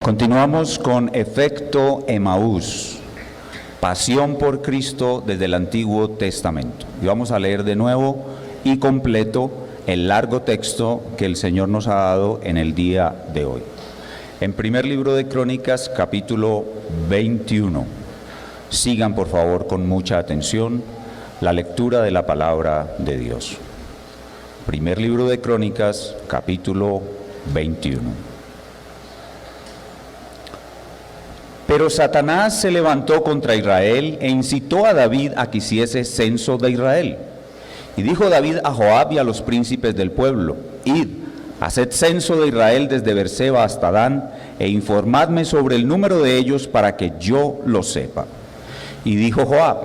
Continuamos con Efecto Emaús, Pasión por Cristo desde el Antiguo Testamento. Y vamos a leer de nuevo y completo el largo texto que el Señor nos ha dado en el día de hoy. En primer libro de Crónicas, capítulo 21. Sigan por favor con mucha atención la lectura de la palabra de Dios. Primer libro de Crónicas, capítulo 21. Pero Satanás se levantó contra Israel e incitó a David a que hiciese censo de Israel. Y dijo David a Joab y a los príncipes del pueblo: Id, haced censo de Israel desde Beerseba hasta Dan, e informadme sobre el número de ellos para que yo lo sepa. Y dijo Joab: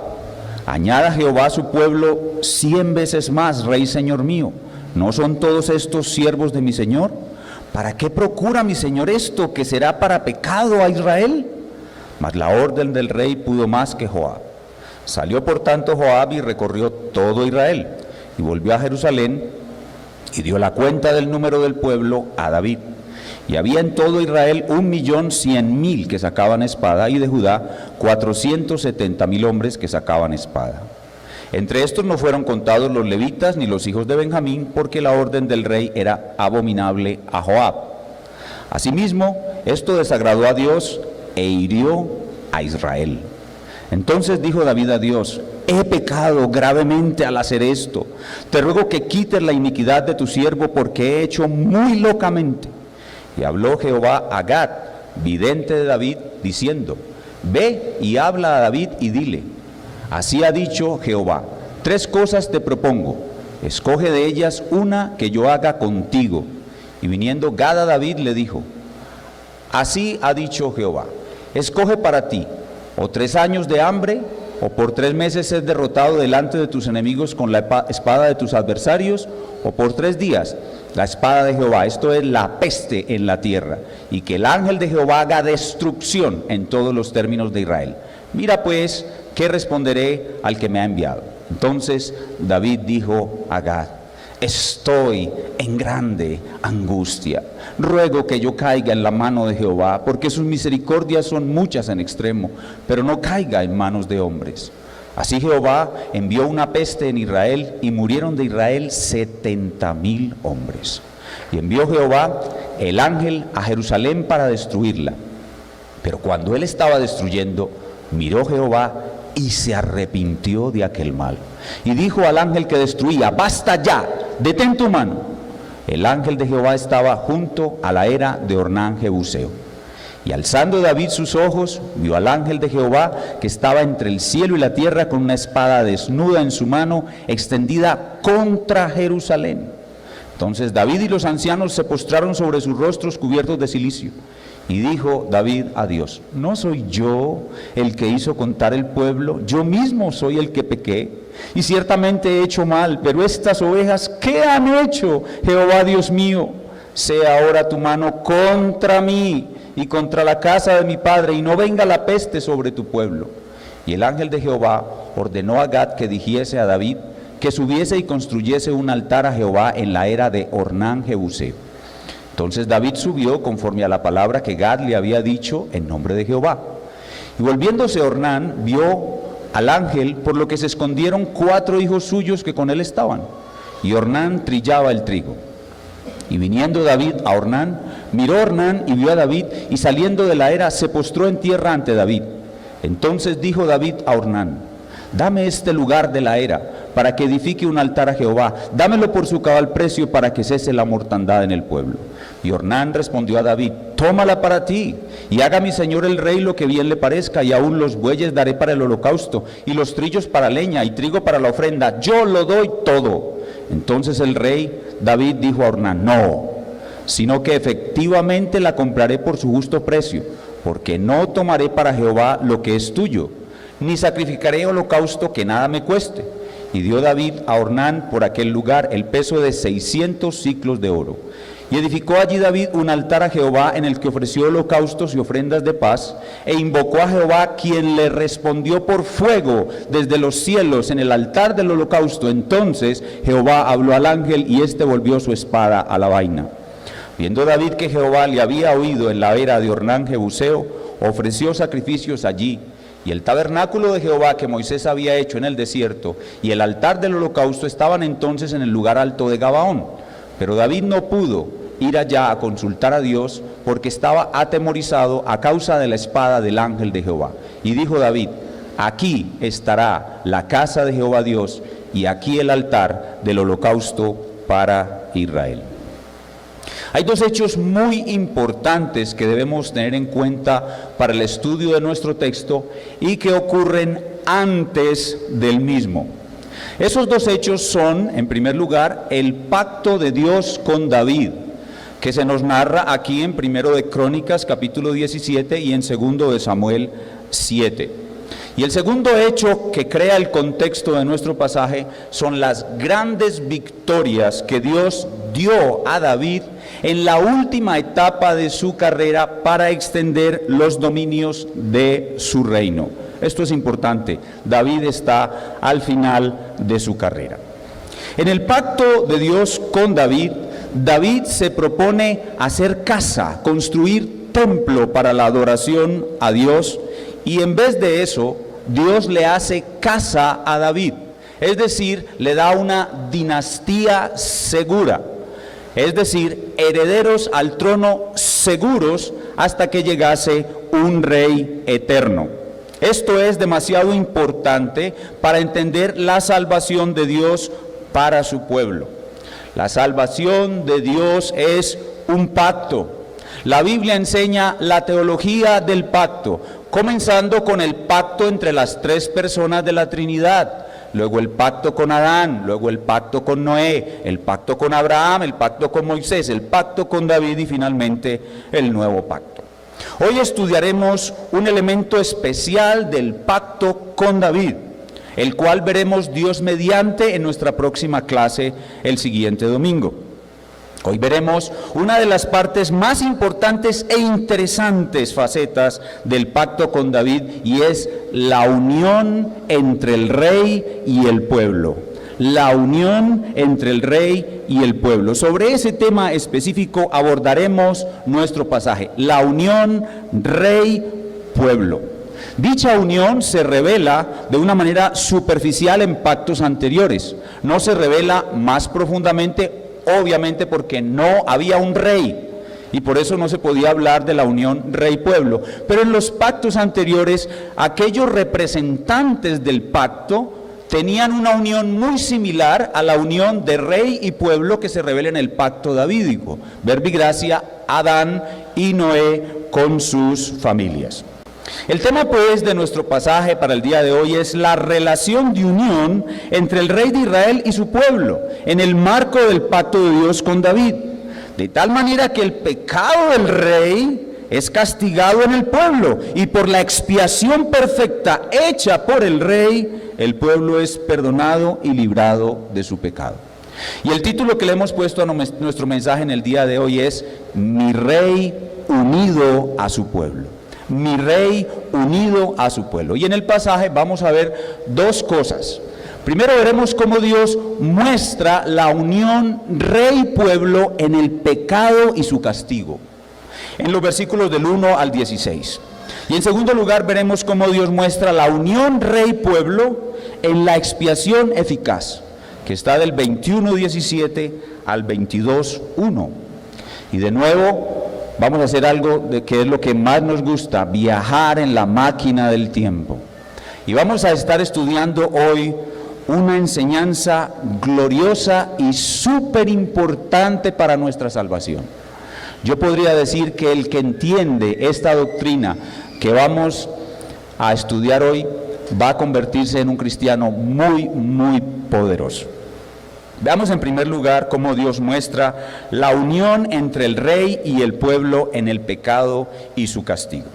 Añada Jehová a su pueblo 100 veces más, rey señor mío. ¿No son todos estos siervos de mi señor? ¿Para qué procura mi señor esto, que será para pecado a Israel? Mas la orden del rey pudo más que Joab. Salió por tanto Joab y recorrió todo Israel, y volvió a Jerusalén, y dio la cuenta del número del pueblo a David. Y había en todo Israel 1.100.000 que sacaban espada, y de Judá 470.000 hombres que sacaban espada. Entre estos no fueron contados los levitas ni los hijos de Benjamín, porque la orden del rey era abominable a Joab. Asimismo, esto desagradó a Dios e hirió a Israel. Entonces dijo David a Dios: he pecado gravemente al hacer esto. Te ruego que quites la iniquidad de tu siervo, porque he hecho muy locamente. Y habló Jehová a Gad, vidente de David, diciendo: ve y habla a David y dile: así ha dicho Jehová, 3 cosas te propongo, escoge de ellas una que yo haga contigo. Y viniendo Gad a David le dijo: así ha dicho Jehová, escoge para ti, o 3 años de hambre, o por 3 meses ser derrotado delante de tus enemigos con la espada de tus adversarios, o por 3 días la espada de Jehová, esto es la peste en la tierra, y que el ángel de Jehová haga destrucción en todos los términos de Israel. Mira pues, ¿qué responderé al que me ha enviado? Entonces David dijo a Gad: estoy en grande angustia, ruego que yo caiga en la mano de Jehová, porque sus misericordias son muchas en extremo, pero no caiga en manos de hombres. Así Jehová envió una peste en Israel, y murieron de Israel 70.000 hombres. Y envió Jehová el ángel a Jerusalén para destruirla. Pero cuando él estaba destruyendo, miró Jehová y se arrepintió de aquel mal. Y dijo al ángel que destruía: basta ya, detén tu mano. El ángel de Jehová estaba junto a la era de Ornán Jebuseo. Y alzando David sus ojos, vio al ángel de Jehová que estaba entre el cielo y la tierra, con una espada desnuda en su mano, extendida contra Jerusalén. Entonces David y los ancianos se postraron sobre sus rostros cubiertos de cilicio. Y dijo David a Dios: ¿no soy yo el que hizo contar el pueblo? Yo mismo soy el que pequé, y ciertamente he hecho mal, pero estas ovejas, ¿qué han hecho? Jehová Dios mío, sea ahora tu mano contra mí y contra la casa de mi padre, y no venga la peste sobre tu pueblo. Y el ángel de Jehová ordenó a Gad que dijese a David que subiese y construyese un altar a Jehová en la era de Ornán Jebuseo. Entonces David subió conforme a la palabra que Gad le había dicho en nombre de Jehová. Y volviéndose Ornán, vio al ángel, por lo que se escondieron 4 hijos suyos que con él estaban. Y Ornán trillaba el trigo. Y viniendo David a Ornán, miró Ornán y vio a David, y saliendo de la era se postró en tierra ante David. Entonces dijo David a Ornán: dame este lugar de la era, para que edifique un altar a Jehová, dámelo por su cabal precio, para que cese la mortandad en el pueblo. Y Ornán respondió a David: tómala para ti, y haga mi señor el rey lo que bien le parezca, y aún los bueyes daré para el holocausto, y los trillos para leña, y trigo para la ofrenda, yo lo doy todo. Entonces el rey David dijo a Ornán: no, sino que efectivamente la compraré por su justo precio, porque no tomaré para Jehová lo que es tuyo, ni sacrificaré holocausto que nada me cueste. Y dio David a Ornán por aquel lugar el peso de 600 siclos de oro. Y edificó allí David un altar a Jehová, en el que ofreció holocaustos y ofrendas de paz, e invocó a Jehová, quien le respondió por fuego desde los cielos en el altar del holocausto. Entonces Jehová habló al ángel, y éste volvió su espada a la vaina. Viendo David que Jehová le había oído en la era de Ornán Jebuseo, ofreció sacrificios allí, y el tabernáculo de Jehová que Moisés había hecho en el desierto, y el altar del holocausto estaban entonces en el lugar alto de Gabaón. Pero David no pudo ir allá a consultar a Dios, porque estaba atemorizado a causa de la espada del ángel de Jehová. Y dijo David: aquí estará la casa de Jehová Dios, y aquí el altar del holocausto para Israel. Hay dos hechos muy importantes que debemos tener en cuenta para el estudio de nuestro texto y que ocurren antes del mismo. Esos dos hechos son, en primer lugar, el pacto de Dios con David, que se nos narra aquí en 1 de Crónicas capítulo 17 y en 2 de Samuel 7. Y el segundo hecho que crea el contexto de nuestro pasaje son las grandes victorias que Dios dio a David en la última etapa de su carrera para extender los dominios de su reino. Esto es importante. David está al final de su carrera. En el pacto de Dios con David, David se propone hacer casa, construir templo para la adoración a Dios, y en vez de eso, Dios le hace casa a David, es decir, le da una dinastía segura, es decir, herederos al trono seguros hasta que llegase un rey eterno. Esto es demasiado importante para entender la salvación de Dios para su pueblo. La salvación de Dios es un pacto. La Biblia enseña la teología del pacto, comenzando con el pacto entre las tres personas de la Trinidad, luego el pacto con Adán, luego el pacto con Noé, el pacto con Abraham, el pacto con Moisés, el pacto con David y finalmente el nuevo pacto. Hoy estudiaremos un elemento especial del pacto con David, el cual veremos Dios mediante en nuestra próxima clase el siguiente domingo. Hoy veremos una de las partes más importantes e interesantes facetas del pacto con David, y es la unión entre el rey y el pueblo. La unión entre el rey y el pueblo. Sobre ese tema específico abordaremos nuestro pasaje. La unión rey-pueblo. Dicha unión se revela de una manera superficial en pactos anteriores. No se revela más profundamente, obviamente porque no había un rey y por eso no se podía hablar de la unión rey-pueblo. Pero en los pactos anteriores, aquellos representantes del pacto tenían una unión muy similar a la unión de rey y pueblo que se revela en el pacto davídico. Verbi gracia, Adán y Noé con sus familias. El tema pues de nuestro pasaje para el día de hoy es la relación de unión entre el rey de Israel y su pueblo en el marco del pacto de Dios con David, de tal manera que el pecado del rey es castigado en el pueblo, y por la expiación perfecta hecha por el rey, el pueblo es perdonado y librado de su pecado. Y el título que le hemos puesto a nuestro mensaje en el día de hoy es: Mi rey unido a su pueblo. Mi rey unido a su pueblo. Y en el pasaje vamos a ver dos cosas. Primero veremos cómo Dios muestra la unión rey-pueblo en el pecado y su castigo, en los versículos del 1 al 16. Y en segundo lugar veremos cómo Dios muestra la unión rey-pueblo en la expiación eficaz, que está del 21:17 al 22:1. Y de nuevo vamos a hacer algo que es lo que más nos gusta: viajar en la máquina del tiempo. Y vamos a estar estudiando hoy una enseñanza gloriosa y súper importante para nuestra salvación. Yo podría decir que el que entiende esta doctrina que vamos a estudiar hoy va a convertirse en un cristiano muy, muy poderoso. Veamos en primer lugar cómo Dios muestra la unión entre el rey y el pueblo en el pecado y su castigo.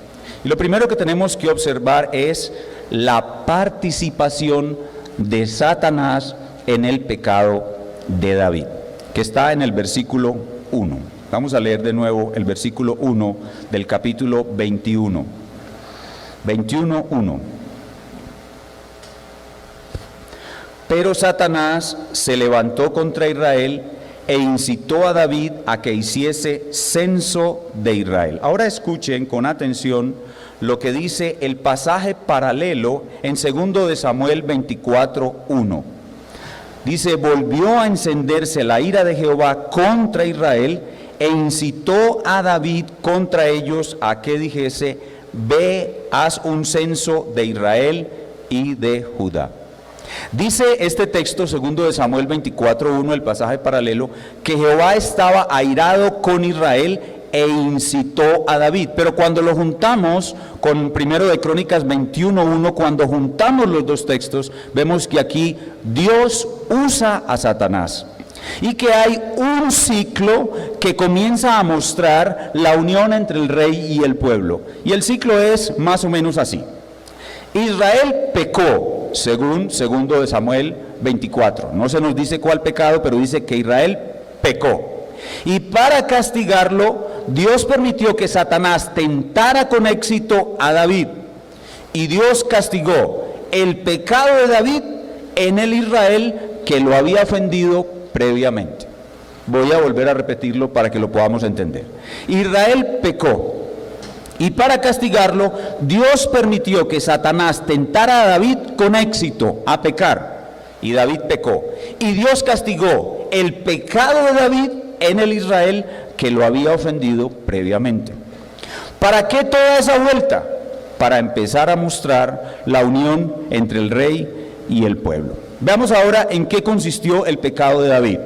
Y lo primero que tenemos que observar es la participación de Satanás en el pecado de David, que está en el versículo 1. Vamos a leer de nuevo el versículo 1 del capítulo 21. 21:1. Pero Satanás se levantó contra Israel e incitó a David a que hiciese censo de Israel. Ahora escuchen con atención lo que dice el pasaje paralelo en 2 de Samuel 24:1. Dice: volvió a encenderse la ira de Jehová contra Israel e incitó a David contra ellos a que dijese: ve, haz un censo de Israel y de Judá. Dice este texto, 2 de Samuel 24:1, el pasaje paralelo, que Jehová estaba airado con Israel e incitó a David. Pero cuando lo juntamos con 1 de Crónicas 21:1, cuando juntamos los dos textos, vemos que aquí Dios usa a Satanás y que hay un ciclo que comienza a mostrar la unión entre el rey y el pueblo. Y el ciclo es más o menos así. Israel pecó, según 2 de Samuel 24. No se nos dice cuál pecado, pero dice que Israel pecó. Y para castigarlo, Dios permitió que Satanás tentara con éxito a David. Y Dios castigó el pecado de David en el Israel que lo había ofendido previamente. Voy a volver a repetirlo para que lo podamos entender. Israel pecó. Y para castigarlo, Dios permitió que Satanás tentara a David con éxito a pecar. Y David pecó. Y Dios castigó el pecado de David en el Israel que lo había ofendido previamente. ¿Para qué toda esa vuelta? Para empezar a mostrar la unión entre el rey y el pueblo. Veamos ahora en qué consistió el pecado de David.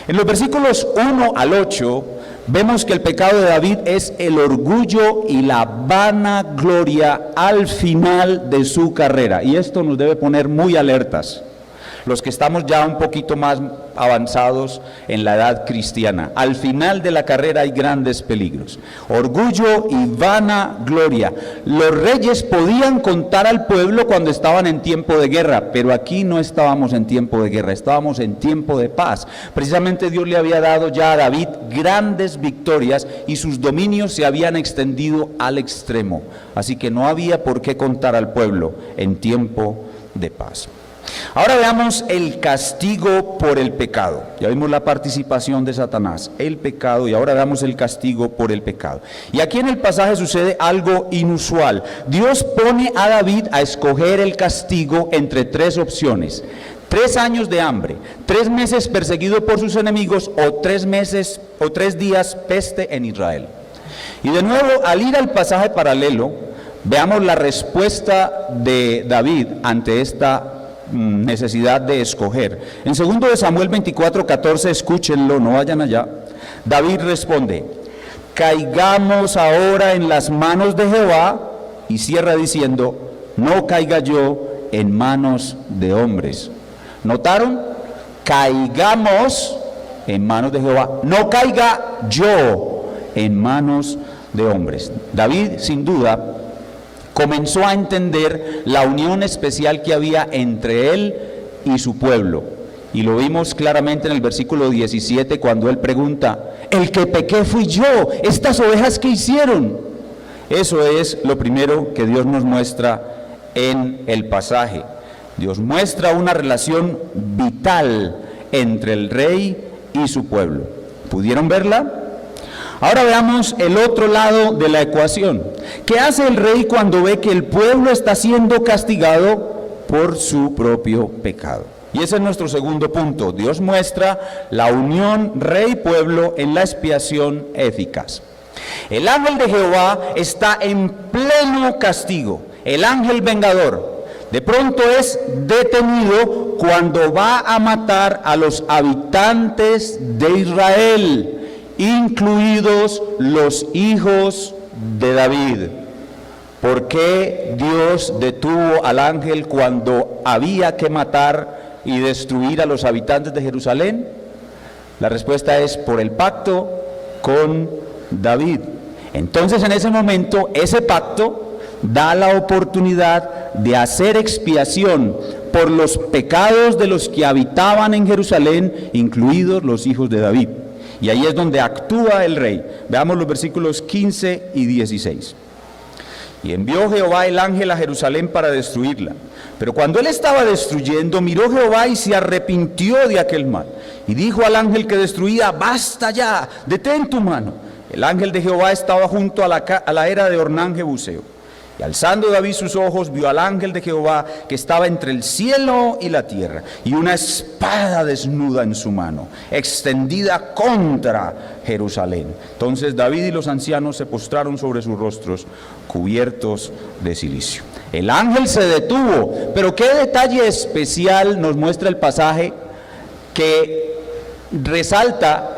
En los versículos 1 al 8, vemos que el pecado de David es el orgullo y la vanagloria al final de su carrera. Y esto nos debe poner muy alertas, los que estamos ya un poquito más avanzados en la edad cristiana. Al final de la carrera hay grandes peligros. Orgullo y vanagloria. Los reyes podían contar al pueblo cuando estaban en tiempo de guerra, pero aquí no estábamos en tiempo de guerra, estábamos en tiempo de paz. Precisamente Dios le había dado ya a David grandes victorias y sus dominios se habían extendido al extremo. Así que no había por qué contar al pueblo en tiempo de paz. Ahora veamos el castigo por el pecado. Ya vimos la participación de Satanás, el pecado, y ahora veamos el castigo por el pecado. Y aquí en el pasaje sucede algo inusual. Dios pone a David a escoger el castigo entre tres opciones: 3 años de hambre, 3 meses perseguido por sus enemigos, o 3 meses o 3 días peste en Israel. Y de nuevo, al ir al pasaje paralelo, veamos la respuesta de David ante esta necesidad de escoger. En 2 de Samuel 24:14, escúchenlo, no vayan allá. David responde: caigamos ahora en las manos de Jehová, y cierra diciendo: no caiga yo en manos de hombres. ¿Notaron? Caigamos en manos de Jehová, no caiga yo en manos de hombres. David, sin duda, comenzó a entender la unión especial que había entre él y su pueblo. Y lo vimos claramente en el versículo 17 cuando él pregunta: el que pequé fui yo, estas ovejas que hicieron. Eso es lo primero que Dios nos muestra en el pasaje. Dios muestra una relación vital entre el rey y su pueblo. ¿Pudieron verla? Ahora veamos el otro lado de la ecuación. ¿Qué hace el rey cuando ve que el pueblo está siendo castigado por su propio pecado? Y ese es nuestro segundo punto. Dios muestra la unión rey-pueblo en la expiación eficaz. El ángel de Jehová está en pleno castigo. El ángel vengador de pronto es detenido cuando va a matar a los habitantes de Israel, incluidos los hijos de David. ¿Por qué Dios detuvo al ángel cuando había que matar y destruir a los habitantes de Jerusalén? La respuesta es por el pacto con David. Entonces, en ese momento, ese pacto da la oportunidad de hacer expiación por los pecados de los que habitaban en Jerusalén, incluidos los hijos de David. Y ahí es donde actúa el rey. Veamos los versículos 15 y 16. Y envió Jehová el ángel a Jerusalén para destruirla. Pero cuando él estaba destruyendo, miró Jehová y se arrepintió de aquel mal. Y dijo al ángel que destruía: basta ya, detén tu mano. El ángel de Jehová estaba junto a la era de Ornán Jebuseo. Y alzando David sus ojos, vio al ángel de Jehová que estaba entre el cielo y la tierra, y una espada desnuda en su mano, extendida contra Jerusalén. Entonces David y los ancianos se postraron sobre sus rostros, cubiertos de cilicio. El ángel se detuvo, pero qué detalle especial nos muestra el pasaje que resalta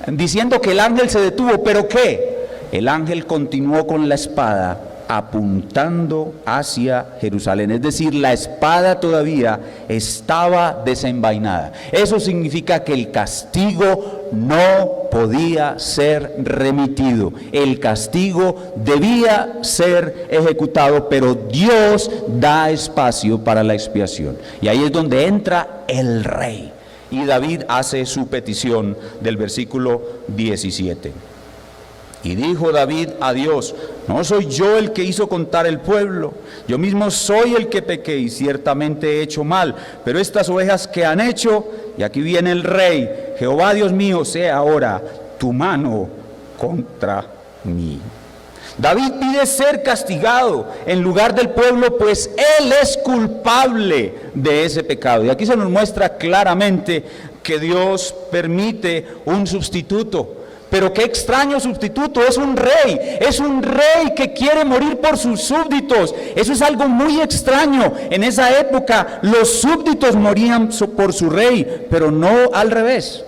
diciendo que el ángel se detuvo, pero ¿qué? El ángel continuó con la espada apuntando hacia Jerusalén, es decir, la espada todavía estaba desenvainada. Eso significa que el castigo no podía ser remitido, el castigo debía ser ejecutado, pero Dios da espacio para la expiación, y ahí es donde entra el rey, y David hace su petición del versículo 17. Y dijo David a Dios: no soy yo el que hizo contar el pueblo, yo mismo soy el que pequé y ciertamente he hecho mal, pero estas ovejas que han hecho, y aquí viene el rey, Jehová Dios mío, sea ahora tu mano contra mí. David pide ser castigado en lugar del pueblo, pues él es culpable de ese pecado. Y aquí se nos muestra claramente que Dios permite un sustituto. Pero qué extraño sustituto, es un rey que quiere morir por sus súbditos. Eso es algo muy extraño. En esa época los súbditos morían por su rey, pero no al revés.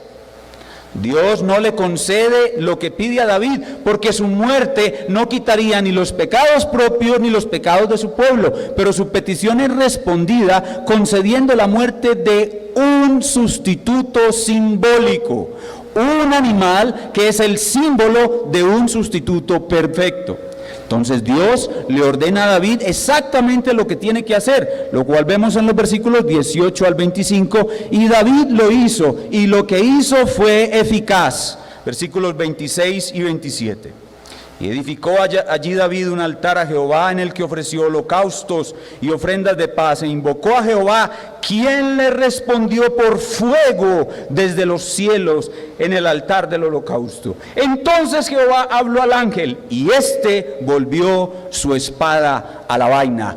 Dios no le concede lo que pide a David, porque su muerte no quitaría ni los pecados propios ni los pecados de su pueblo, pero su petición es respondida concediendo la muerte de un sustituto simbólico, un animal que es el símbolo de un sustituto perfecto. Entonces Dios le ordena a David exactamente lo que tiene que hacer, lo cual vemos en los versículos 18 al 25, y David lo hizo, y lo que hizo fue eficaz. Versículos 26 y 27. Y edificó allí David un altar a Jehová, en el que ofreció holocaustos y ofrendas de paz, e invocó a Jehová, quien le respondió por fuego desde los cielos en el altar del holocausto. Entonces Jehová habló al ángel, y éste volvió su espada a la vaina.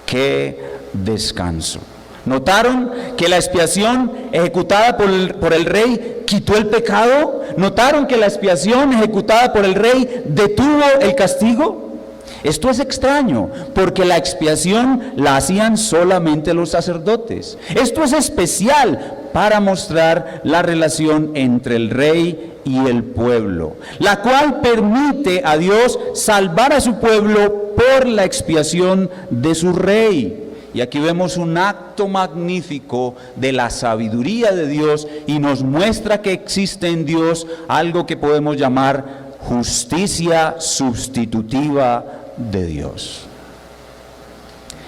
¡Qué descanso! ¿Notaron que la expiación ejecutada por el rey quitó el pecado? ¿Notaron que la expiación ejecutada por el rey detuvo el castigo? Esto es extraño, porque la expiación la hacían solamente los sacerdotes. Esto es especial para mostrar la relación entre el rey y el pueblo, la cual permite a Dios salvar a su pueblo por la expiación de su rey. Y aquí vemos un acto magnífico de la sabiduría de Dios, y nos muestra que existe en Dios algo que podemos llamar justicia sustitutiva de Dios.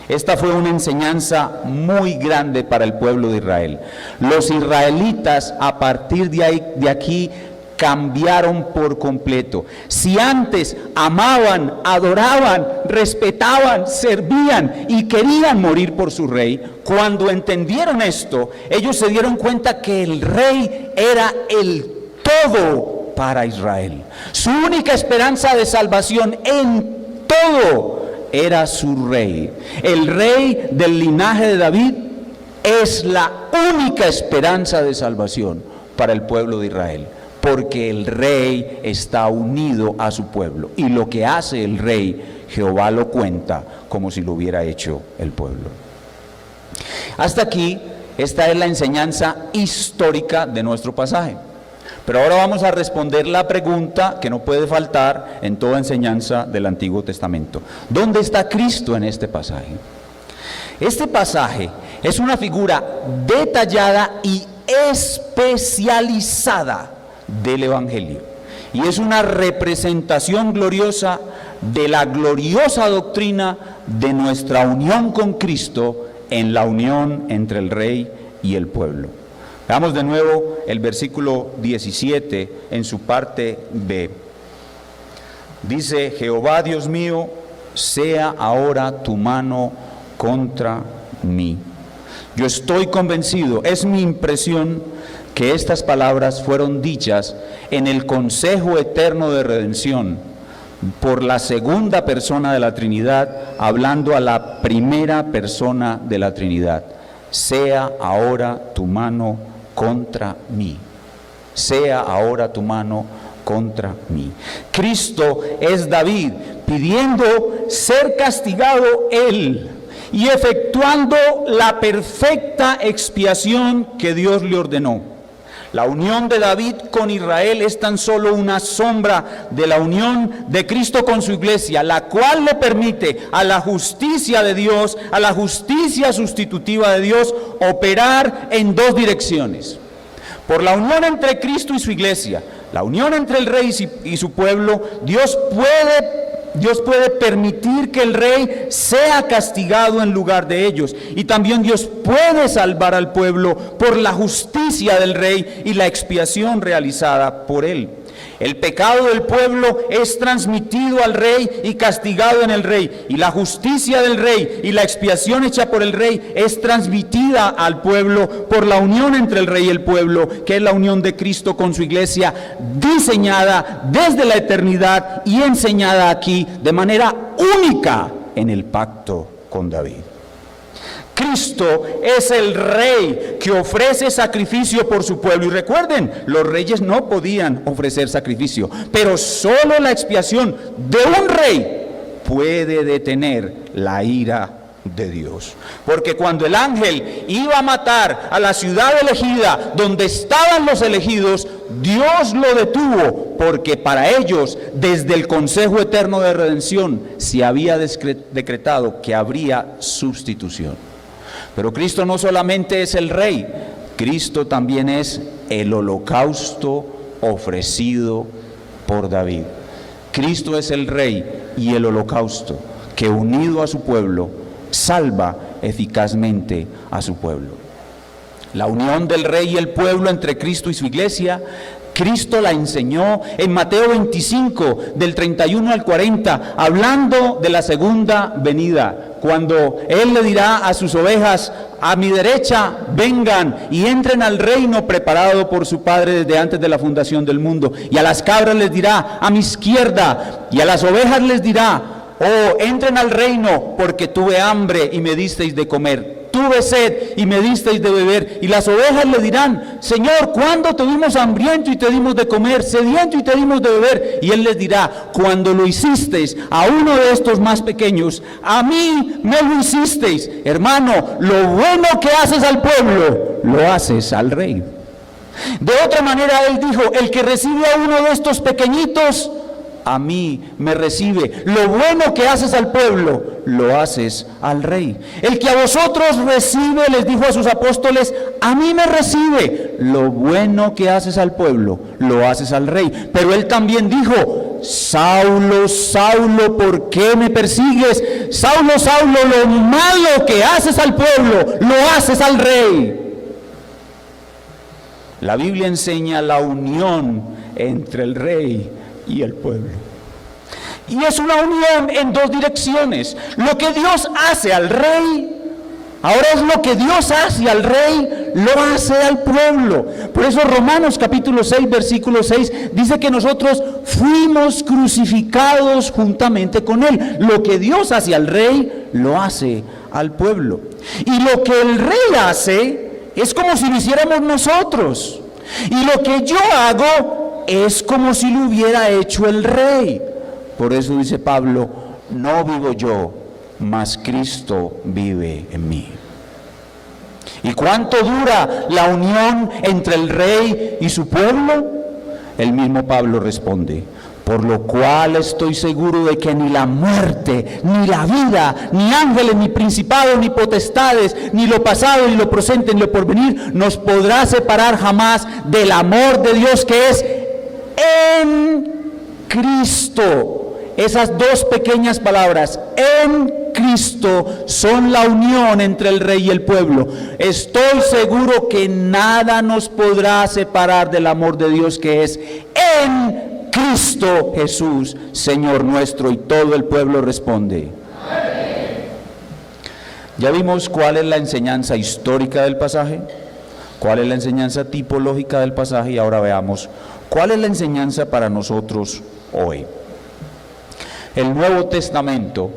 Esta fue una enseñanza muy grande para el pueblo de Israel. Los israelitas a partir de aquí cambiaron por completo. Si antes amaban, adoraban, respetaban, servían y querían morir por su rey, cuando entendieron esto, ellos se dieron cuenta que el rey era el todo para Israel. Su única esperanza de salvación en todo era su rey. El rey del linaje de David es la única esperanza de salvación para el pueblo de Israel, porque el rey está unido a su pueblo, y lo que hace el rey, Jehová lo cuenta como si lo hubiera hecho el pueblo. Hasta aquí, esta es la enseñanza histórica de nuestro pasaje. Pero ahora vamos a responder la pregunta que no puede faltar en toda enseñanza del Antiguo Testamento. ¿Dónde está Cristo en este pasaje? Este pasaje es una figura detallada y especializada del Evangelio, y es una representación gloriosa de la gloriosa doctrina de nuestra unión con Cristo en la unión entre el rey y el pueblo. Veamos de nuevo el versículo 17 en su parte B. Dice: Jehová Dios mío, sea ahora tu mano contra mí. Yo estoy convencido, es mi impresión, que estas palabras fueron dichas en el consejo eterno de redención por la segunda persona de la Trinidad, hablando a la primera persona de la Trinidad. Sea ahora tu mano contra mí. Sea ahora tu mano contra mí. Cristo es David pidiendo ser castigado él y efectuando la perfecta expiación que Dios le ordenó. La unión de David con Israel es tan solo una sombra de la unión de Cristo con su iglesia, la cual le permite a la justicia de Dios, a la justicia sustitutiva de Dios, operar en dos direcciones. Por la unión entre Cristo y su iglesia, la unión entre el rey y su pueblo, Dios puede permitir que el rey sea castigado en lugar de ellos. Y también Dios puede salvar al pueblo por la justicia del rey y la expiación realizada por él. El pecado del pueblo es transmitido al rey y castigado en el rey. Y la justicia del rey y la expiación hecha por el rey es transmitida al pueblo por la unión entre el rey y el pueblo, que es la unión de Cristo con su iglesia, diseñada desde la eternidad y enseñada aquí de manera única en el pacto con David. Cristo es el rey que ofrece sacrificio por su pueblo. Y recuerden, los reyes no podían ofrecer sacrificio, pero solo la expiación de un rey puede detener la ira de Dios. Porque cuando el ángel iba a matar a la ciudad elegida, donde estaban los elegidos, Dios lo detuvo, porque para ellos, desde el consejo eterno de redención, se había decretado que habría sustitución. Pero Cristo no solamente es el rey, Cristo también es el holocausto ofrecido por David. Cristo es el rey y el holocausto que, unido a su pueblo, salva eficazmente a su pueblo. La unión del rey y el pueblo entre Cristo y su iglesia, Cristo la enseñó en Mateo 25, del 31 al 40, hablando de la segunda venida, cuando Él le dirá a sus ovejas: a mi derecha vengan y entren al reino preparado por su Padre desde antes de la fundación del mundo. Y a las cabras les dirá: a mi izquierda. Y a las ovejas les dirá: oh, entren al reino, porque tuve hambre y me disteis de comer. Tuve sed y me disteis de beber. Y las ovejas le dirán: Señor, ¿cuándo te vimos hambriento y te dimos de comer, sediento y te dimos de beber? Y Él les dirá: cuando lo hicisteis a uno de estos más pequeños, a mí me lo hicisteis. Hermano, lo bueno que haces al pueblo, lo haces al rey. De otra manera Él dijo: el que recibe a uno de estos pequeñitos, a mí me recibe. Lo bueno que haces al pueblo, lo haces al rey. El que a vosotros recibe, les dijo a sus apóstoles, a mí me recibe. Lo bueno que haces al pueblo, lo haces al rey. Pero él también dijo: Saulo, Saulo, ¿por qué me persigues? Saulo, Saulo, lo malo que haces al pueblo, lo haces al rey. La Biblia enseña la unión entre el rey y el pueblo. Y es una unión en dos direcciones. Lo que Dios hace al rey, ahora es lo que Dios hace al rey, lo hace al pueblo. Por eso Romanos capítulo 6, versículo 6, dice que nosotros fuimos crucificados juntamente con Él. Lo que Dios hace al rey, lo hace al pueblo. Y lo que el rey hace, es como si lo hiciéramos nosotros. Y lo que yo hago, es como si lo hubiera hecho el rey. Por eso dice Pablo: no vivo yo, mas Cristo vive en mí. ¿Y cuánto dura la unión entre el rey y su pueblo? El mismo Pablo responde: por lo cual estoy seguro de que ni la muerte, ni la vida, ni ángeles, ni principados, ni potestades, ni lo pasado, ni lo presente, ni lo porvenir, nos podrá separar jamás del amor de Dios que es en Cristo. Esas dos pequeñas palabras, en Cristo, son la unión entre el rey y el pueblo. Estoy seguro que nada nos podrá separar del amor de Dios que es en Cristo Jesús, Señor nuestro. Y todo el pueblo responde. Ya vimos cuál es la enseñanza histórica del pasaje, cuál es la enseñanza tipológica del pasaje, y ahora veamos cuál es la enseñanza para nosotros hoy. El Nuevo Testamento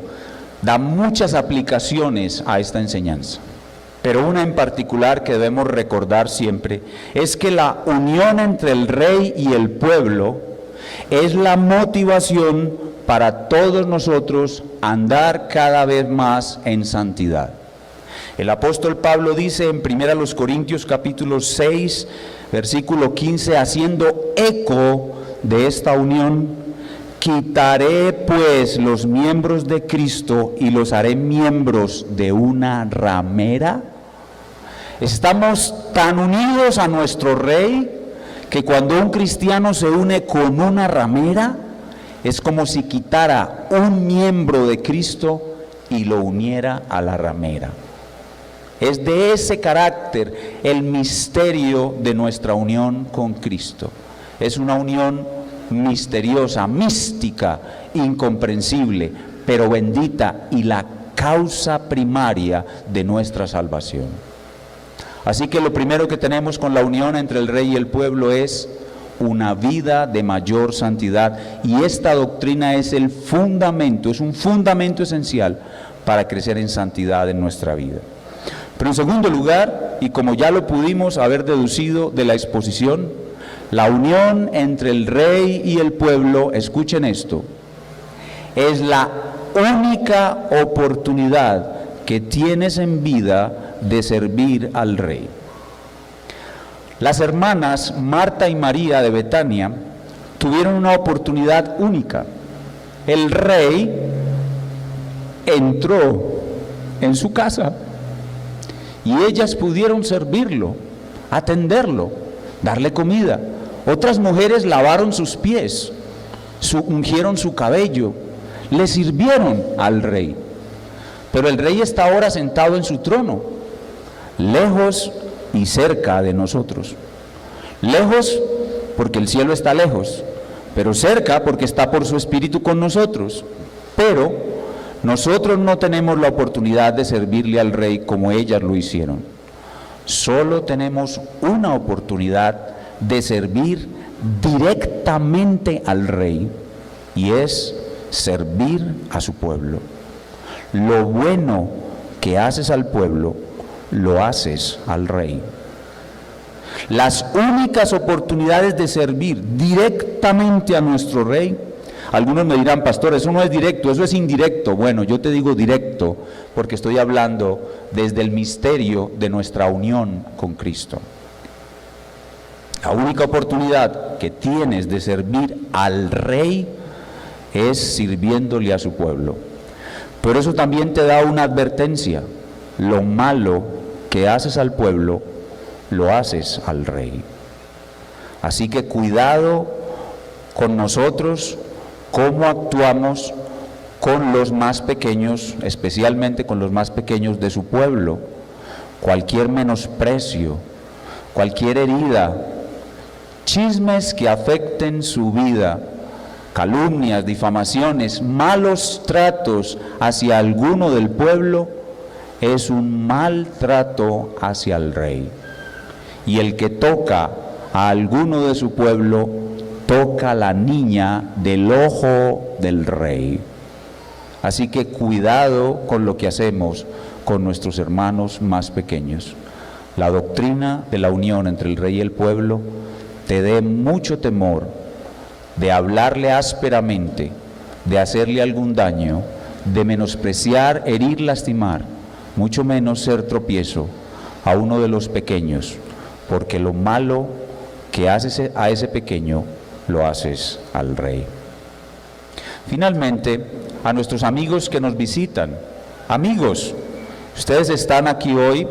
da muchas aplicaciones a esta enseñanza, pero una en particular que debemos recordar siempre es que la unión entre el rey y el pueblo es la motivación para todos nosotros andar cada vez más en santidad. El apóstol Pablo dice en 1 Corintios capítulo 6, versículo 15, haciendo eco de esta unión: quitaré pues los miembros de Cristo y los haré miembros de una ramera. Estamos tan unidos a nuestro Rey que cuando un cristiano se une con una ramera, es como si quitara un miembro de Cristo y lo uniera a la ramera. Es de ese carácter el misterio de nuestra unión con Cristo. Es una unión misteriosa, mística, incomprensible, pero bendita, y la causa primaria de nuestra salvación. Así que lo primero que tenemos con la unión entre el rey y el pueblo es una vida de mayor santidad, y esta doctrina es el fundamento, es un fundamento esencial para crecer en santidad en nuestra vida. Pero en segundo lugar, y como ya lo pudimos haber deducido de la exposición, la unión entre el rey y el pueblo, escuchen esto, es la única oportunidad que tienes en vida de servir al rey. Las hermanas Marta y María de Betania tuvieron una oportunidad única. El rey entró en su casa y ellas pudieron servirlo, atenderlo, darle comida. Otras mujeres lavaron sus pies, ungieron su cabello, le sirvieron al rey. Pero el rey está ahora sentado en su trono, lejos y cerca de nosotros. Lejos porque el cielo está lejos, pero cerca porque está por su espíritu con nosotros. Pero nosotros no tenemos la oportunidad de servirle al rey como ellas lo hicieron. Solo tenemos una oportunidad de servir directamente al rey, y es servir a su pueblo. Lo bueno que haces al pueblo, lo haces al rey. Las únicas oportunidades de servir directamente a nuestro rey, algunos me dirán, pastor, eso no es directo, eso es indirecto. Bueno, yo te digo directo, porque estoy hablando desde el misterio de nuestra unión con Cristo. La única oportunidad que tienes de servir al rey es sirviéndole a su pueblo. Pero eso también te da una advertencia: lo malo que haces al pueblo, lo haces al rey. Así que cuidado con nosotros, cómo actuamos con los más pequeños, especialmente con los más pequeños de su pueblo. Cualquier menosprecio, cualquier herida, chismes que afecten su vida, calumnias, difamaciones, malos tratos hacia alguno del pueblo, es un maltrato hacia el rey. Y el que toca a alguno de su pueblo, toca a la niña del ojo del rey. Así que cuidado con lo que hacemos con nuestros hermanos más pequeños. La doctrina de la unión entre el rey y el pueblo te dé mucho temor de hablarle ásperamente, de hacerle algún daño, de menospreciar, herir, lastimar, mucho menos ser tropiezo a uno de los pequeños, porque lo malo que haces a ese pequeño, lo haces al rey. Finalmente, a nuestros amigos que nos visitan, amigos, ustedes están aquí hoy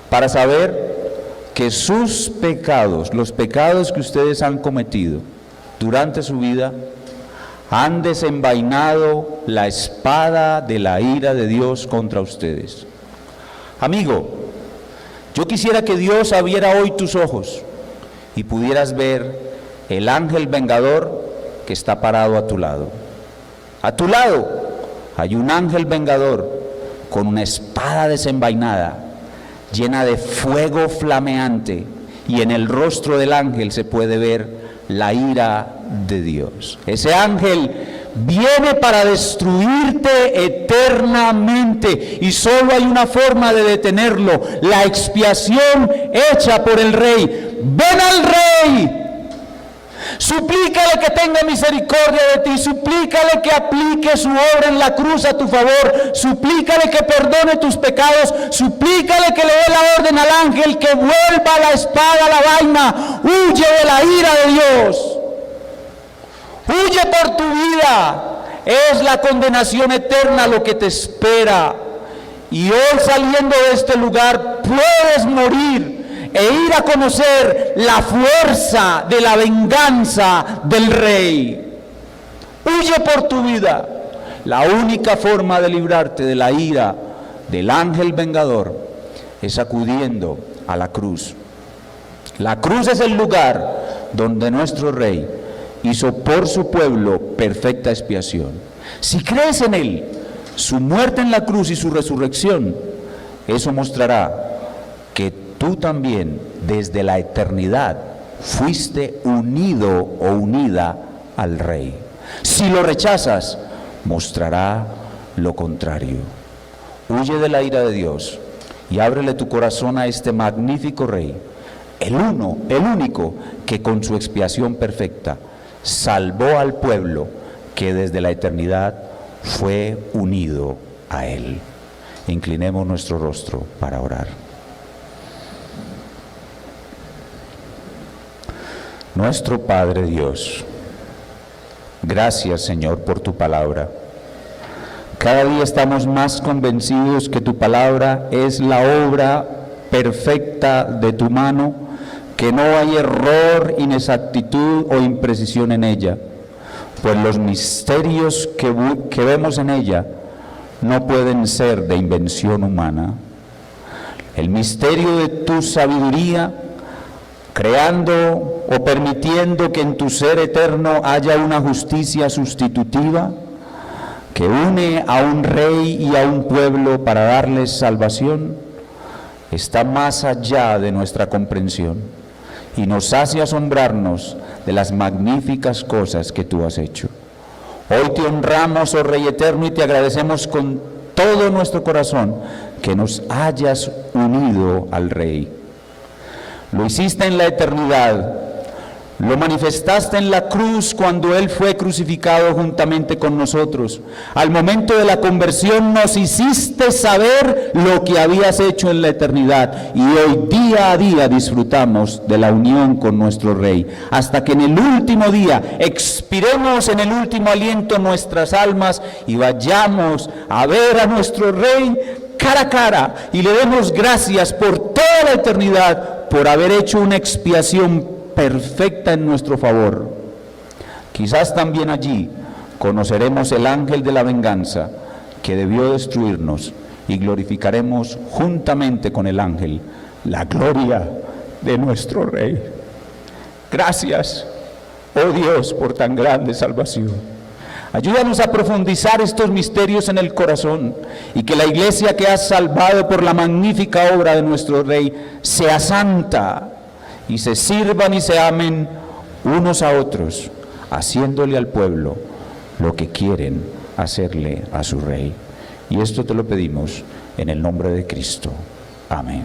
para saber que sus pecados, los pecados que ustedes han cometido durante su vida, han desenvainado la espada de la ira de Dios contra ustedes. Amigo, yo quisiera que Dios abriera hoy tus ojos y pudieras ver el ángel vengador que está parado a tu lado. A tu lado hay un ángel vengador con una espada desenvainada, llena de fuego flameante, y en el rostro del ángel se puede ver la ira de Dios. Ese ángel viene para destruirte eternamente, y solo hay una forma de detenerlo: la expiación hecha por el Rey. Ven al Rey, suplícale que tenga misericordia de ti, suplícale que aplique su obra en la cruz a tu favor, suplícale que perdone tus pecados, suplícale que le dé la orden al ángel que vuelva la espada a la vaina. Huye de la ira de Dios, huye por tu vida. Es la condenación eterna lo que te espera, y hoy, saliendo de este lugar, puedes morir e ir a conocer la fuerza de la venganza del Rey. Huye por tu vida. La única forma de librarte de la ira del ángel vengador es acudiendo a la cruz. La cruz es el lugar donde nuestro Rey hizo por su pueblo perfecta expiación. Si crees en Él, su muerte en la cruz y su resurrección, eso mostrará que tú también desde la eternidad fuiste unido o unida al Rey. Si lo rechazas, mostrará lo contrario. Huye de la ira de Dios y ábrele tu corazón a este magnífico Rey, el único que con su expiación perfecta salvó al pueblo que desde la eternidad fue unido a Él. Inclinemos nuestro rostro para orar. Nuestro Padre Dios, gracias, Señor, por tu palabra. Cada día estamos más convencidos que tu palabra es la obra perfecta de tu mano, que no hay error, inexactitud o imprecisión en ella, pues los misterios que vemos en ella no pueden ser de invención humana. El misterio de tu sabiduría, creando o permitiendo que en tu ser eterno haya una justicia sustitutiva que une a un rey y a un pueblo para darles salvación, está más allá de nuestra comprensión y nos hace asombrarnos de las magníficas cosas que tú has hecho. Hoy te honramos, oh Rey eterno, y te agradecemos con todo nuestro corazón que nos hayas unido al Rey. Lo hiciste en la eternidad, lo manifestaste en la cruz cuando Él fue crucificado juntamente con nosotros. Al momento de la conversión nos hiciste saber lo que habías hecho en la eternidad, y hoy día a día disfrutamos de la unión con nuestro Rey, hasta que en el último día expiremos en el último aliento nuestras almas y vayamos a ver a nuestro Rey cara a cara y le demos gracias por toda la eternidad por haber hecho una expiación perfecta en nuestro favor. Quizás también allí conoceremos el ángel de la venganza que debió destruirnos y glorificaremos juntamente con el ángel la gloria de nuestro Rey. Gracias, oh Dios, por tan grande salvación. Ayúdanos a profundizar estos misterios en el corazón, y que la iglesia que has salvado por la magnífica obra de nuestro Rey sea santa, y se sirvan y se amen unos a otros, haciéndole al pueblo lo que quieren hacerle a su Rey. Y esto te lo pedimos en el nombre de Cristo. Amén.